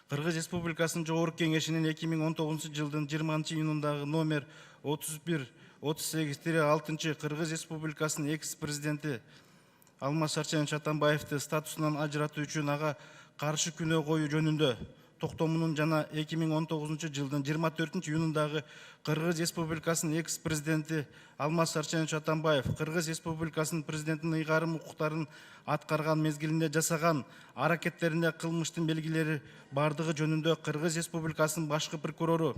Кыргыз Республикасынын Жогорку Кеңешинин 2019-жылдын 20-июнундагы номер 3138-6 Кыргыз Республикасынын экс-президенти Алмаз Шарченович Атамбаевди статусунан ажыратуу үчүн ага каршы күнөө коюу жөнүндө токтомунун жана 2019-жылдын 24-июнундагы Кыргыз Республикасынын экс-президенти Алмаз Шарченович Атамбаев Кыргыз Республикасынын президентинин ыйгарым укуктарын аткарган мезгилинде жасаган аракеттеринде кылмыштын белгилери бардыгы жөнүндө Кыргыз Республикасынын башкы прокурору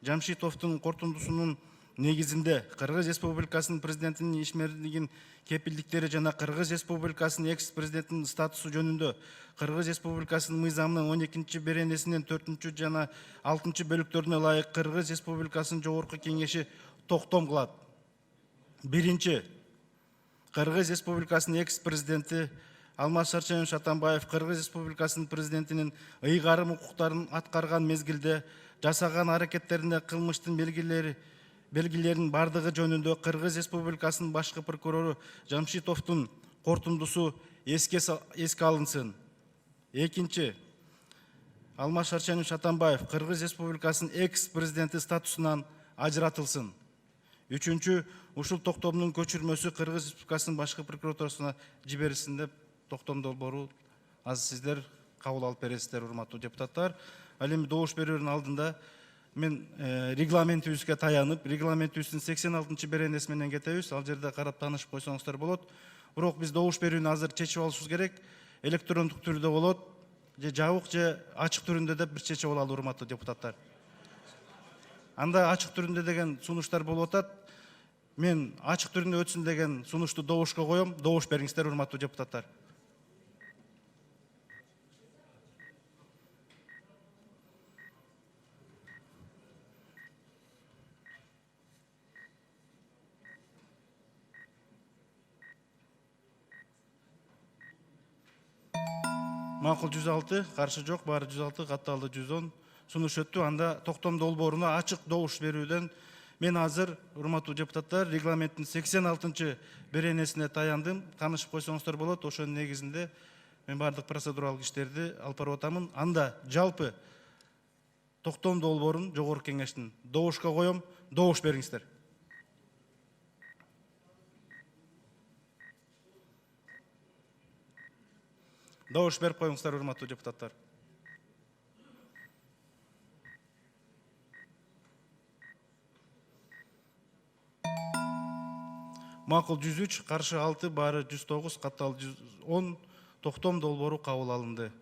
Жамшитовдун корутундусунун негизинде Кыргыз Республикасынын президентинин ишмердигин кепилдиктери жана Кыргыз Республикасынын экс-президентинин статусу жөнүндө Кыргыз Республикасынын мыйзамынын 12-беренесинин 4 жана 6 бөлүктөрүнө ылайык Кыргыз Республикасынын Жогорку Кеңеши токтом кылат. Биринчи, Кыргыз Республикасынын экс-президенти Алмаз Шарченович Атамбаев Кыргыз Республикасынын президентинин ыйгарым укуктарын аткарган мезгилде жасаган аракеттеринде кылмыштын белгилеринин бардыгы жөнүндө Кыргыз Республикасынын башкы прокурору Жамшитовдун корутундусу эске алынсын. Экинчи, Алмаз Шарченович Атамбаев Кыргыз Республикасынын экс-президенти статусунан ажыратылсын. Үчүнчү, ушул токтомдун көчүрмөсү Кыргыз Республикасынын башкы прокуратурасына жиберилсин деп токтом долбоору азыр сиздер кабыл алып бересиздер, урматтуу депутаттар. Ал эми добуш берүүнүн алдында мен регламентибизге таянып, регламентибиздин 86 беренеси менен кетебиз. Ал жерде карап таанышып койсоңуздар болот. Бирок биз добуш берүүнү азыр чечип алышыбыз керек. Электрондук түрдө болот, же жабык, же ачык түрүндө деп бир чечип алалы, урматтуу депутаттар. Анда ачык түрүндө деген сунуштар болуп атат. Мен ачык түрүндө өтсүн деген сунушту добушка коем. Добуш бериңиздер, урматтуу депутаттар. Макул 106, каршы жок, баары 106, катталды 110. Сунуш өттү. Анда токтом долбооруна ачык добуш берүүдөн мен азыр, урматтуу депутаттар, регламенттин 86 беренесине таяндым. Таанышып койсоңуздар болот. Ошонун негизинде мен бардык процедуралык иштерди алып барып атамын. Анда жалпы токтом долбоорун Жогорку Кеңештин добушка коем. Добуш бериңиздер. Добуш берип коюңуздар, урматтуу депутаттар. Макул 103, каршы 6, баары 109, катталды 110. Токтом долбоору кабыл алынды.